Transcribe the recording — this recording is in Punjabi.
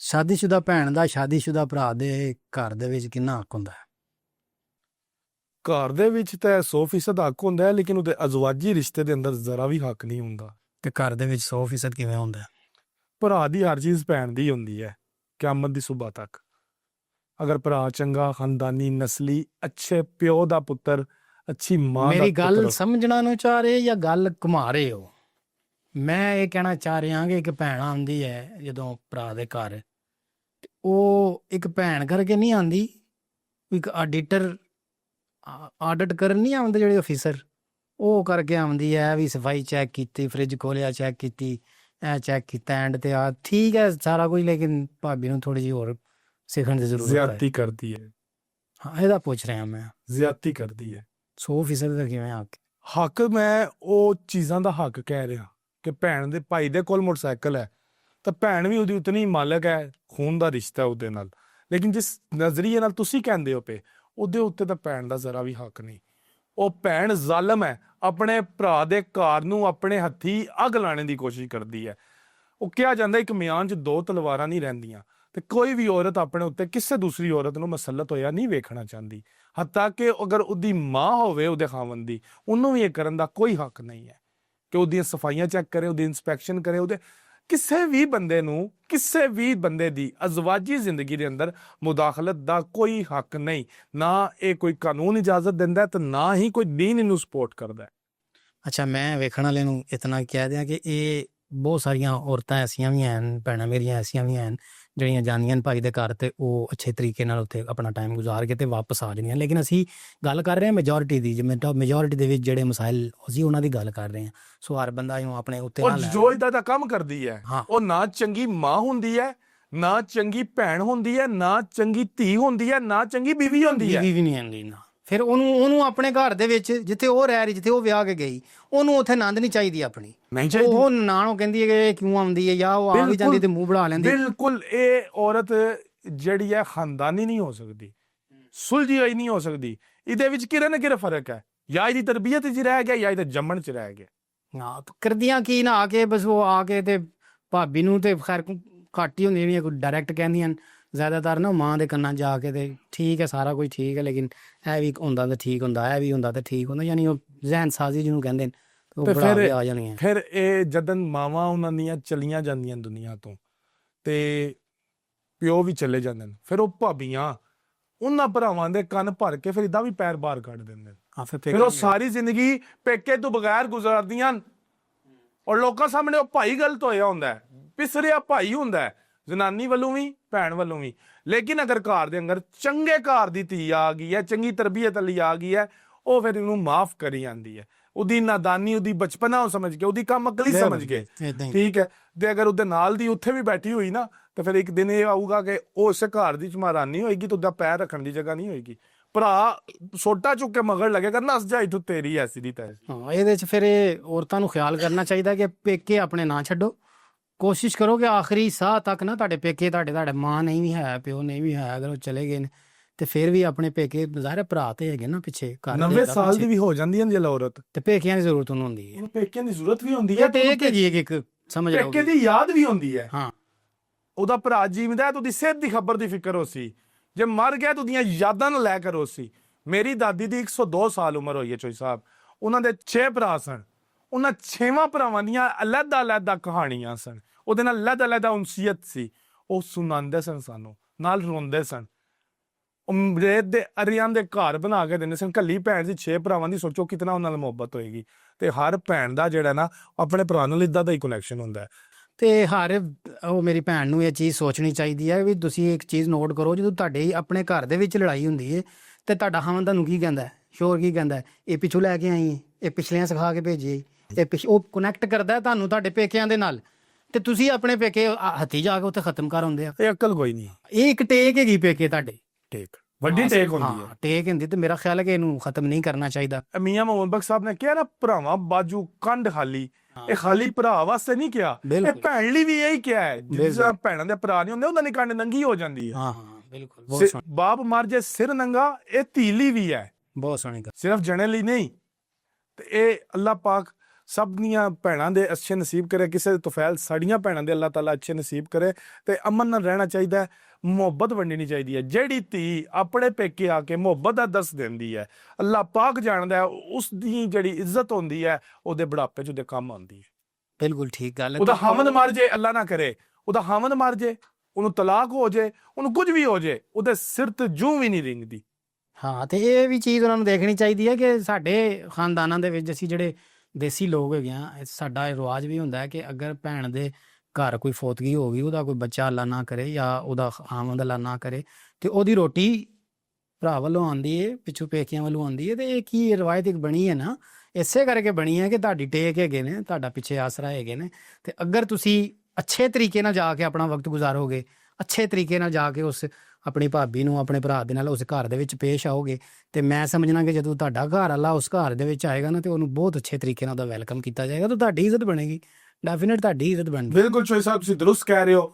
ਸ਼ਾਦੀशुदा ਭੈਣ ਦਾ ਸ਼ਾਦੀशुदा ਭਰਾ ਦੇ ਘਰ ਦੇ ਵਿੱਚ ਕਿੰਨਾ ਹੱਕ ਹੁੰਦਾ ਹੈ? ਘਰ ਦੇ ਵਿੱਚ ਤਾਂ 100% ਹੱਕ ਹੁੰਦਾ ਹੈ, ਲੇਕਿਨ ਉਹਦੇ ਅਜ਼ਵਾਜੀ ਰਿਸ਼ਤੇ ਦੇ ਅੰਦਰ ਜ਼ਰਾ ਵੀ ਹੱਕ ਨਹੀਂ ਹੁੰਦਾ। ਤੇ ਘਰ ਦੇ ਵਿੱਚ 100% ਕਿਵੇਂ ਹੁੰਦਾ ਹੈ? ਭਰਾ ਦੀ ਹਰ ਚੀਜ਼ ਭੈਣ ਦੀ ਹੁੰਦੀ ਹੈ ਕਿਆਮਤ ਦੀ ਸੁਬਹ ਤੱਕ। ਅਗਰ ਭਰਾ ਚੰਗਾ ਖਾਨਦਾਨੀ ਨਸਲੀ ਅੱਛੇ ਪਿਓ ਦਾ ਪੁੱਤਰ, ਅੱਛੀ ਮਾਂ ਦਾ ਮੇਰੀ ਗੱਲ ਪੁੱਤਰ, ਸਮਝਣਾ ਨੂੰ ਚਾਹ ਰਹੇ ਜਾਂ ਗੱਲ ਘੁਮਾ ਰਹੇ ਹੋ? ਮੈਂ ਇਹ ਕਹਿਣਾ ਚਾਹ ਰਿਹਾ ਕਿ ਇੱਕ ਭੈਣ ਆਉਂਦੀ ਹੈ ਜਦੋਂ ਭਰਾ ਦੇ ਘਰ, ਤੇ ਉਹ ਇੱਕ ਭੈਣ ਕਰਕੇ ਨਹੀਂ ਆਉਂਦੀ, ਇੱਕ ਆਡੀਟਰ ਆਡਿਟ ਕਰਨ ਨਹੀਂ ਆਉਂਦੇ ਜਿਹੜੇ ਅਫੀਸਰ, ਉਹ ਕਰਕੇ ਆਉਂਦੀ ਹੈ ਵੀ ਸਫਾਈ ਚੈੱਕ ਕੀਤੀ, ਫ੍ਰਿਜ ਖੋਲਿਆ ਚੈੱਕ ਕੀਤੀ, ਇਹ ਚੈੱਕ ਕੀਤਾ ਐਂਡ ਤੇ ਆ ਠੀਕ ਹੈ ਸਾਰਾ ਕੁਝ, ਲੇਕਿਨ ਭਾਬੀ ਨੂੰ ਥੋੜੀ ਜਿਹੀ ਹੋਰ ਸਿੱਖਣ ਦੀ ਜ਼ਰੂਰਤ ਹੈ। ਜ਼ਿਆਦਤੀ ਕਰਦੀ ਹੈ। ਹਾਂ, ਇਹਦਾ ਪੁੱਛ ਰਿਹਾ ਮੈਂ। ਜ਼ਿਆਦਤੀ ਕਰਦੀ ਹੈ। 100% ਦਾ ਕਿਵੇਂ ਹੱਕ? ਹੱਕ ਮੈਂ ਉਹ ਚੀਜ਼ਾਂ ਦਾ ਹੱਕ ਕਹਿ ਰਿਹਾ ਕਿ ਭੈਣ ਦੇ ਭਾਈ ਦੇ ਕੋਲ ਮੋਟਰਸਾਈਕਲ ਹੈ ਤਾਂ ਭੈਣ ਵੀ ਉਹਦੀ ਉਤਨੀ ਮਾਲਕ ਹੈ, ਖੂਨ ਦਾ ਰਿਸ਼ਤਾ ਉਹਦੇ ਨਾਲ। ਲੇਕਿਨ ਜਿਸ ਨਜ਼ਰੀਏ ਨਾਲ ਤੁਸੀਂ ਕਹਿੰਦੇ ਹੋ ਪਏ, ਉਹਦੇ ਉੱਤੇ ਤਾਂ ਭੈਣ ਦਾ ਜ਼ਰਾ ਵੀ ਹੱਕ ਨਹੀਂ। ਉਹ ਭੈਣ ਜ਼ਾਲਮ ਹੈ, ਆਪਣੇ ਭਰਾ ਦੇ ਘਰ ਨੂੰ ਆਪਣੇ ਹੱਥੀ ਅੱਗ ਲਾਣੇ ਦੀ ਕੋਸ਼ਿਸ਼ ਕਰਦੀ ਹੈ। ਉਹ ਕਿਹਾ ਜਾਂਦਾ ਇੱਕ ਮਿਆਨ 'ਚ ਦੋ ਤਲਵਾਰਾਂ ਨਹੀਂ ਰਹਿੰਦੀਆਂ, ਤੇ ਕੋਈ ਵੀ ਔਰਤ ਆਪਣੇ ਉੱਤੇ ਕਿਸੇ ਦੂਸਰੀ ਔਰਤ ਨੂੰ ਮਸਲਤ ਹੋਇਆ ਨਹੀਂ ਵੇਖਣਾ ਚਾਹੁੰਦੀ। ਹੱਤਾ ਕਿ ਅਗਰ ਉਹਦੀ ਮਾਂ ਹੋਵੇ ਉਹਦੇ ਖਾਵੰਦ ਦੀ, ਉਹਨੂੰ ਵੀ ਇਹ ਕਰਨ ਦਾ ਕੋਈ ਹੱਕ ਨਹੀਂ ਹੈ ਕਿ ਉਹਦੀਆਂ ਸਫਾਈਆਂ ਚੈੱਕ ਕਰੇ, ਉਹਦੀ ਇੰਸਪੈਕਸ਼ਨ ਕਰੇ। ਉਹਦੇ ਕਿਸੇ ਵੀ ਬੰਦੇ ਨੂੰ, ਕਿਸੇ ਵੀ ਬੰਦੇ ਦੀ ਅਜ਼ਵਾਜੀ ਜ਼ਿੰਦਗੀ ਦੇ ਅੰਦਰ ਮੁਦਾਖਲਤ ਦਾ ਕੋਈ ਹੱਕ ਨਹੀਂ। ਨਾ ਇਹ ਕੋਈ ਕਾਨੂੰਨ ਇਜਾਜ਼ਤ ਦਿੰਦਾ ਤੇ ਨਾ ਹੀ ਕੋਈ ਦੀਨ ਇਹਨੂੰ ਸਪੋਰਟ ਕਰਦਾ। ਅੱਛਾ, ਮੈਂ ਵੇਖਣ ਵਾਲੇ ਨੂੰ ਇਤਨਾ ਕਹਿ ਦਿਆਂ ਕਿ ਇਹ ਬਹੁਤ ਸਾਰੀਆਂ ਔਰਤਾਂ ਐਸੀਆਂ ਵੀ ਹਨ, ਭੈਣਾਂ ਮੇਰੀਆਂ ਐਸੀਆਂ ਵੀ ਹਨ ਜਿਹੜੀਆਂ ਜਾਂਦੀਆਂ ਭਾਈ ਦੇ ਘਰ ਤੇ ਉਹ ਅੱਛੇ ਤਰੀਕੇ ਨਾਲ ਉੱਥੇ ਆਪਣਾ ਟਾਈਮ ਗੁਜ਼ਾਰ ਕੇ ਤੇ ਵਾਪਸ ਆ ਜਾਂਦੀਆਂ। ਲੇਕਿਨ ਅਸੀਂ ਗੱਲ ਕਰ ਰਹੇ ਹਾਂ ਮੈਜੋਰਿਟੀ ਦੀ, ਜਿਵੇਂ ਮੈਜੋਰਿਟੀ ਦੇ ਵਿੱਚ ਜਿਹੜੇ ਮਸਾਇਲ ਅਸੀਂ ਉਹਨਾਂ ਦੀ ਗੱਲ ਕਰ ਰਹੇ ਹਾਂ। ਸੋ ਹਰ ਬੰਦਾ ਇਹਨੂੰ ਆਪਣੇ ਉੱਤੇ ਨਾ ਲੈ। ਜੋ ਇਦਾਂ ਦਾ ਕੰਮ ਕਰਦੀ ਹੈ, ਉਹ ਨਾ ਚੰਗੀ ਮਾਂ ਹੁੰਦੀ ਹੈ, ਨਾ ਚੰਗੀ ਭੈਣ ਹੁੰਦੀ ਹੈ, ਨਾ ਚੰਗੀ ਧੀ ਹੁੰਦੀ ਹੈ, ਨਾ ਚੰਗੀ ਬੀਵੀ ਹੁੰਦੀ ਹੈ। ਬੀਵੀ ਵੀ ਨਹੀਂ ਆਉਂਦੀ ਨਾ। ਫਿਰ ਉਹਨੂੰ ਆਪਣੇ ਘਰ ਦੇ ਵਿੱਚ ਜਿੱਥੇ ਉਹ ਰਹਿ ਰਹੀ, ਜਿੱਥੇ ਉਹ ਵਿਆਹ ਕੇ ਗਈ, ਉਹਨੂੰ ਉੱਥੇ ਨੰਦ ਨਹੀਂ ਚਾਹੀਦੀ ਆਪਣੀ। ਨਹੀਂ ਚਾਹੀਦੀ। ਉਹ ਨਾਲੋਂ ਕਹਿੰਦੀ ਹੈ ਕਿ ਕਿਉਂ ਆਉਂਦੀ ਹੈ, ਜਾਂ ਉਹ ਆ ਵੀ ਜਾਂਦੀ ਤੇ ਮੂੰਹ ਬਣਾ ਲੈਂਦੀ। ਬਿਲਕੁਲ, ਇਹ ਔਰਤ ਜਿਹੜੀ ਹੈ ਖਾਨਦਾਨੀ ਨਹੀਂ ਹੋ ਸਕਦੀ, ਸੁਲਝੀ ਹੋਈ ਨਹੀਂ ਹੋ ਸਕਦੀ। ਇਹਦੇ ਵਿੱਚ ਕਿਰਨ ਕਿਹੜਾ ਫਰਕ ਹੈ? ਜਾਂ ਇਹਦੀ ਤਰਬੀਅਤ 'ਚ ਰਹਿ ਗਿਆ ਜਾਂ ਇਹਦੇ ਜੰਮਣ 'ਚ ਰਹਿ ਗਿਆ। ਹਾਂ, ਕਰਦੀਆਂ ਕੀ ਨਾ ਆ ਕੇ ਬਸ ਉਹ ਆ ਕੇ ਤੇ ਭਾਬੀ ਨੂੰ ਤੇ ਖੈਰ ਘੱਟ ਹੀ ਹੁੰਦੀਆਂ, ਕੋਈ ਡਾਇਰੈਕਟ ਕਹਿੰਦੀਆਂ ਜ਼ਿਆਦਾਤਰ ਨਾ ਮਾਂ ਦੇ ਕੰਨਾਂ 'ਚ ਜਾ ਕੇ ਤੇ ਠੀਕ ਹੈ ਸਾਰਾ ਕੁਝ ਠੀਕ ਹੈ, ਲੇਕਿਨ ਇਹ ਵੀ ਹੁੰਦਾ ਤਾਂ ਠੀਕ ਹੁੰਦਾ, ਇਹ ਵੀ ਹੁੰਦਾ ਤਾਂ ਠੀਕ ਹੁੰਦਾ, ਯਾਨੀ ਉਹ ਜ਼ਹਿਨ ਸਾਜ਼ੀ ਜਿਹਨੂੰ ਕਹਿੰਦੇ ਨੇ, ਉਹ ਬੜਾ ਕੇ ਆ ਜਾਂਦੀਆਂ। ਫਿਰ ਇਹ ਜਦੋਂ ਮਾਵਾਂ ਉਹਨਾਂ ਦੀਆਂ ਚਲੀਆਂ ਜਾਂਦੀਆਂ ਦੁਨੀਆ ਤੋਂ ਤੇ ਪਿਓ ਵੀ ਚਲੇ ਜਾਂਦੇ ਨੇ, ਫਿਰ ਉਹ ਭਾਬੀਆਂ ਉਹਨਾਂ ਭਰਾਵਾਂ ਦੇ ਕੰਨ ਭਰ ਕੇ ਫਿਰ ਇਦਾਂ ਵੀ ਪੈਰ ਬਾਹਰ ਕੱਢ ਦਿੰਦੇ ਨੇ। ਫਿਰ ਉਹ ਸਾਰੀ ਜ਼ਿੰਦਗੀ ਪੇਕੇ ਤੋਂ ਬਗੈਰ ਗੁਜ਼ਾਰਦੀਆਂ, ਔਰ ਲੋਕਾਂ ਸਾਹਮਣੇ ਉਹ ਭਾਈ ਗਲਤ ਹੋਇਆ ਹੁੰਦਾ, ਪਿਸਰਿਆ ਭਾਈ ਹੁੰਦਾ, ਜ਼ਨਾਨੀ ਵੱਲੋਂ ਵੀ ਭੈਣ ਵੱਲੋਂ ਵੀ। ਲੇਕਿਨ ਅਗਰ ਘਰ ਦੇ ਅੰਦਰ ਚੰਗੇ ਘਰ ਦੀ ਧੀ ਆ ਗਈ ਹੈ, ਚੰਗੀ ਤਰਬੀਅਤ ਵਾਲੀ ਆ ਗਈ ਹੈ, ਉਹ ਫਿਰ ਇਹਨੂੰ ਮਾਫ ਕਰੀ ਜਾਂਦੀ ਹੈ। ਉਹਦੀ ਨਾਦਾਨੀ, ਉਹਦੀ ਬਚਪਨਾ ਉਹ ਸਮਝ ਕੇ, ਉਹਦੀ ਕੰਮ ਅਕਲੀ ਸਮਝ ਕੇ, ਠੀਕ ਹੈ। ਤੇ ਅਗਰ ਉਹਦੇ ਨਾਲ ਦੀ ਉੱਥੇ ਵੀ ਬੈਠੀ ਹੋਈ ਨਾ, ਤਾਂ ਫਿਰ ਇੱਕ ਦਿਨ ਇਹ ਆਊਗਾ ਕਿ ਉਹ ਉਸ ਘਰ ਦੀ ਚਮਾਰਾਨੀ ਹੋਏਗੀ ਤੇ ਉਹਦਾ ਪੈਰ ਰੱਖਣ ਦੀ ਜਗ੍ਹਾ ਨਹੀਂ ਹੋਏਗੀ। ਭਰਾ ਸੋਟਾ ਚੁੱਕ ਕੇ ਮਗਰ ਲੱਗੇਗਾ, ਨੱਸ ਜਾਈ ਤੂੰ ਤੇਰੀ ਐਸੀ ਦੀ ਤੈਸੀ। ਹਾਂ, ਇਹਦੇ 'ਚ ਫਿਰ ਇਹ ਔਰਤਾਂ ਨੂੰ ਖਿਆਲ ਕਰਨਾ ਚਾਹੀਦਾ ਕਿ ਪੇਕੇ ਆਪਣੇ ਨਾ ਛੱਡੋ। ਕੋਸ਼ਿਸ਼ ਕਰੋ ਕਿ ਆਖਰੀ ਸਾਹ ਤੱਕ ਨਾ ਤੁਹਾਡੇ ਪੇਕੇ, ਤੁਹਾਡੇ ਮਾਂ ਨਹੀਂ ਵੀ ਹੈ, ਪਿਓ ਨਹੀਂ ਵੀ ਹੈ, ਅਗਰ ਉਹ ਚਲੇ ਗਏ ਨੇ ਤੇ ਫਿਰ ਵੀ ਆਪਣੇ ਪੇਕੇ, ਜ਼ਾਹਿਰ ਭਰਾ ਤੇ ਹੈਗੇ ਨਾ ਪਿੱਛੇ। 90 ਸਾਲ ਦੀ ਵੀ ਹੋ ਜਾਂਦੀ ਹੈ ਜੇ ਔਰਤ, ਤੇ ਪੇਕਿਆਂ ਦੀ ਜ਼ਰੂਰਤ ਉਹਨੂੰ ਹੁੰਦੀ ਹੈ। ਪੇਕਿਆਂ ਦੀ ਜ਼ਰੂਰਤ ਵੀ ਹੁੰਦੀ ਹੈ ਤੇ ਇਹ ਕੀ ਇੱਕ ਸਮਝ ਲਓ, ਪੇਕੇ ਦੀ ਯਾਦ ਵੀ ਹੁੰਦੀ ਹੈ। ਹਾਂ, ਉਹਦਾ ਭਰਾ ਜੀਵਦਾ ਤੇ ਉਹਦੀ ਸਿਹਤ ਦੀ ਖਬਰ ਦੀ ਫਿਕਰ ਹੋ ਸੀ, ਜੇ ਮਰ ਗਿਆ ਤਾਂ ਉਹਦੀਆਂ ਯਾਦਾਂ ਨੂੰ ਲੈ ਕਰ ਹੋ ਸੀ। ਮੇਰੀ ਦਾਦੀ ਦੀ 102 ਸਾਲ ਉਮਰ ਹੋਈ ਹੈ ਚੋਈ ਸਾਹਿਬ, ਉਹਨਾਂ ਦੇ 6 ਭਰਾ ਸਨ, ਉਹਨਾਂ 6ਵਾਂ ਭਰਾਵਾਂ ਦੀਆਂ ਅਲੱਗ-ਅਲੱਗ ਕਹਾਣੀਆਂ ਸਨ, ਉਹਦੇ ਨਾਲ ਅਲੱਗ-ਅਲੱਗ ਉਨਸੀਅਤ ਸੀ। ਉਹ ਸੁਣਾਉਂਦੇ ਸਨ ਸਾਨੂੰ, ਨਾਲ ਰੋਂਦੇ ਸਨ। ਉਹ ਰੇਤ ਦੇ ਅਰੀਆਂ ਦੇ ਘਰ ਬਣਾ ਕੇ ਦਿੰਦੇ ਸਨ। ਕੱਲੀ ਭੈਣ ਸੀ, 6 ਭਰਾਵਾਂ ਦੀ, ਸੋਚੋ ਕਿਤਨਾ ਉਹਨਾਂ ਨਾਲ ਮੁਹੱਬਤ ਹੋਏਗੀ। ਤੇ ਹਰ ਭੈਣ ਦਾ ਜਿਹੜਾ ਨਾ ਆਪਣੇ ਭਰਾ ਨਾਲ ਇੱਦਾਂ ਦਾ ਹੀ ਕਨੈਕਸ਼ਨ ਹੁੰਦਾ। ਤੇ ਹਰ ਉਹ ਮੇਰੀ ਭੈਣ ਨੂੰ ਇਹ ਚੀਜ਼ ਸੋਚਣੀ ਚਾਹੀਦੀ ਹੈ ਵੀ ਤੁਸੀਂ ਇੱਕ ਚੀਜ਼ ਨੋਟ ਕਰੋ, ਜਦੋਂ ਤੁਹਾਡੇ ਆਪਣੇ ਘਰ ਦੇ ਵਿੱਚ ਲੜਾਈ ਹੁੰਦੀ ਹੈ ਤੇ ਤੁਹਾਡਾ ਹਮਨ ਤੁਹਾਨੂੰ ਕੀ ਕਹਿੰਦਾ, ਸ਼ੋਰ ਕੀ ਕਹਿੰਦਾ, ਇਹ ਪਿੱਛੋਂ ਲੈ ਕੇ ਆਈ, ਇਹ ਪਿਛਲੀਆਂ ਸਿਖਾ ਕੇ ਭੇਜੀ, ਇਹ ਉਹ ਕਨੈਕਟ ਕਰਦਾ ਤੁਹਾਨੂੰ ਤੁਹਾਡੇ ਪੇਕਿਆਂ ਦੇ ਨਾਲ, ਤੇ ਤੁਸੀਂ ਆਪਣੇ ਪੇਕੇ ਹੱਥੀ ਜਾ ਕੇ ਉੱਥੇ ਖਤਮ ਕਰ ਹੁੰਦੇ ਆ। ਇਹ ਅਕਲ ਕੋਈ ਨਹੀਂ। ਇਹ ਇੱਕ ਟੇਕ ਹੈਗੀ ਪੇਕੇ ਤੁਹਾਡੇ, ਟੇਕ ਵੱਡੀ ਟੇਕ ਹੁੰਦੀ ਹੈ, ਟੇਕ ਹੁੰਦੀ, ਤੇ ਮੇਰਾ ਖਿਆਲ ਹੈ ਕਿ ਇਹਨੂੰ ਖਤਮ ਨਹੀਂ ਕਰਨਾ ਚਾਹੀਦਾ। ਮੀਆਂ ਮੁਹੰਮਦ ਬਖਸ਼ ਸਾਹਿਬ ਨੇ ਕਿਹਾ ਨਾ, ਭਰਾਵਾਂ ਬਾਜੂ ਕੰਧ ਖਾਲੀ, ਇਹ ਖਾਲੀ ਭਰਾ ਵਾਸਤੇ ਨਹੀਂ ਕਿਹਾ, ਇਹ ਭੈਣ ਲਈ ਵੀ ਇਹੀ ਕਿਹਾ ਹੈ। ਜਿਸ ਤਰ੍ਹਾਂ ਭੈਣਾਂ ਦੇ ਭਰਾ ਨਹੀਂ ਹੁੰਦੇ, ਉਹਨਾਂ ਦੀ ਕੰਧ ਨੰਗੀ ਹੋ ਜਾਂਦੀ ਹੈ। ਹਾਂ ਹਾਂ, ਬਿਲਕੁਲ। ਬਾਪ ਮਰ ਜੇ ਸਿਰ ਨੰਗਾ, ਇਹ ਧੀ ਲਈ ਵੀ ਹੈ, ਬਹੁਤ ਸੋਹਣੀ ਗੱਲ, ਸਿਰਫ ਜਣੇ ਲਈ ਨਹੀਂ। ਤੇ ਇਹ ਅੱਲਾਹ ਪਾਕ ਸਭ ਦੀਆਂ ਭੈਣਾਂ ਦੇ ਅੱਛੇ ਨਸੀਬ ਕਰੇ, ਕਿਸੇ ਦੇ ਤੁਫੈਲ ਸਾਡੀਆਂ ਭੈਣਾਂ ਦੇ ਅੱਲਾਹ ਤਾਲਾ ਅੱਛੇ ਨਸੀਬ ਕਰੇ, ਤੇ ਅਮਨ ਨਾਲ ਰਹਿਣਾ ਚਾਹੀਦਾ ਹੈ, ਮੁਹੱਬਤ ਵੰਡਣੀ ਚਾਹੀਦੀ ਹੈ। ਜਿਹੜੀ ਧੀ ਆਪਣੇ ਪੇਕੇ ਆ ਕੇ ਮੁਹੱਬਤ ਦਾ ਦਰਸ ਦਿੰਦੀ ਹੈ, ਅੱਲਾਹ ਪਾਕ ਜਾਣਦਾ ਹੈ ਉਸ ਦੀ ਜਿਹੜੀ ਇੱਜ਼ਤ ਹੁੰਦੀ ਹੈ ਉਹਦੇ ਬੁਢਾਪੇ 'ਚ ਉਹਦੇ ਕੰਮ ਆਉਂਦੀ ਹੈ। ਬਿਲਕੁਲ ਠੀਕ ਗੱਲ ਹੈ। ਉਹਦਾ ਹਾਮਦ ਮਰ ਜੇ, ਅੱਲਾਹ ਨਾ ਕਰੇ ਉਹਦਾ ਹਾਮਦ ਮਰ ਜੇ, ਉਹਨੂੰ ਤਲਾਕ ਹੋ ਜੇ, ਉਹਨੂੰ ਕੁਝ ਵੀ ਹੋ ਜੇ, ਉਹਦੇ ਸਿਰ ਤੇ ਜੂੰ ਵੀ ਨਹੀਂ ਰਿੰਗਦੀ। ਹਾਂ, ਤੇ ਇਹ ਵੀ ਚੀਜ਼ ਉਹਨਾਂ ਨੂੰ ਦੇਖਣੀ ਚਾਹੀਦੀ ਹੈ ਕਿ ਸਾਡੇ ਖਾਨਦਾਨਾਂ ਦੇ ਵਿੱਚ ਅਸੀਂ ਜਿਹੜੇ ਦੇਸੀ ਲੋਕ ਹੈਗੇ ਆ, ਸਾਡਾ ਇਹ ਰਿਵਾਜ ਵੀ ਹੁੰਦਾ ਹੈ ਕਿ ਅਗਰ ਭੈਣ ਦੇ ਘਰ ਕੋਈ ਫੌਤਗੀ ਹੋ ਗਈ, ਉਹਦਾ ਕੋਈ ਬੱਚਾ ਅੱਲਾ ਨਾ ਕਰੇ ਜਾਂ ਉਹਦਾ ਖਾਮਦ ਅੱਲਾ ਨਾ ਕਰੇ, ਤੇ ਉਹਦੀ ਰੋਟੀ ਭਰਾ ਵੱਲੋਂ ਆਉਂਦੀ ਹੈ, ਪਿੱਛੋਂ ਪੇਕਿਆਂ ਵੱਲੋਂ ਆਉਂਦੀ ਹੈ। ਤੇ ਇਹ ਕੀ ਰਵਾਇਤ ਇੱਕ ਬਣੀ ਹੈ ਨਾ, ਇਸੇ ਕਰਕੇ ਬਣੀ ਹੈ ਕਿ ਤੁਹਾਡੀ ਟੇਕ ਹੈਗੇ ਨੇ, ਤੁਹਾਡਾ ਪਿੱਛੇ ਆਸਰਾ ਹੈਗੇ ਨੇ। ਤੇ ਅਗਰ ਤੁਸੀਂ ਅੱਛੇ ਤਰੀਕੇ ਨਾਲ ਜਾ ਕੇ ਆਪਣਾ ਵਕਤ ਗੁਜ਼ਾਰੋਗੇ, ਅੱਛੇ ਤਰੀਕੇ ਨਾਲ ਜਾ ਕੇ ਉਸ ਆਪਣੀ ਭਾਬੀ ਨੂੰ, ਆਪਣੇ ਭਰਾ ਦੇ ਨਾਲ ਉਸ ਘਰ ਦੇ ਵਿੱਚ ਪੇਸ਼ ਆਓਗੇ, ਤੇ ਮੈਂ ਸਮਝਣਾ ਕਿ ਜਦੋਂ ਤੁਹਾਡਾ ਘਰ ਵਾਲਾ ਉਸ ਘਰ ਦੇ ਵਿੱਚ ਆਏਗਾ ਨਾ, ਤੇ ਉਹਨੂੰ ਬਹੁਤ ਅੱਛੇ ਤਰੀਕੇ ਨਾਲ ਉਹਦਾ ਵੈਲਕਮ ਕੀਤਾ ਜਾਏਗਾ, ਤਾਂ ਤੁਹਾਡੀ ਇੱਜ਼ਤ ਬਣੇਗੀ, ਡੈਫੀਨੇਟ ਤੁਹਾਡੀ ਇੱਜ਼ਤ ਬਣੇਗੀ। ਬਿਲਕੁਲ ਸ਼ੋਈ ਸਾਹਿਬ, ਤੁਸੀਂ ਦਰੁਸਤ ਕਹਿ ਰਹੇ ਹੋ।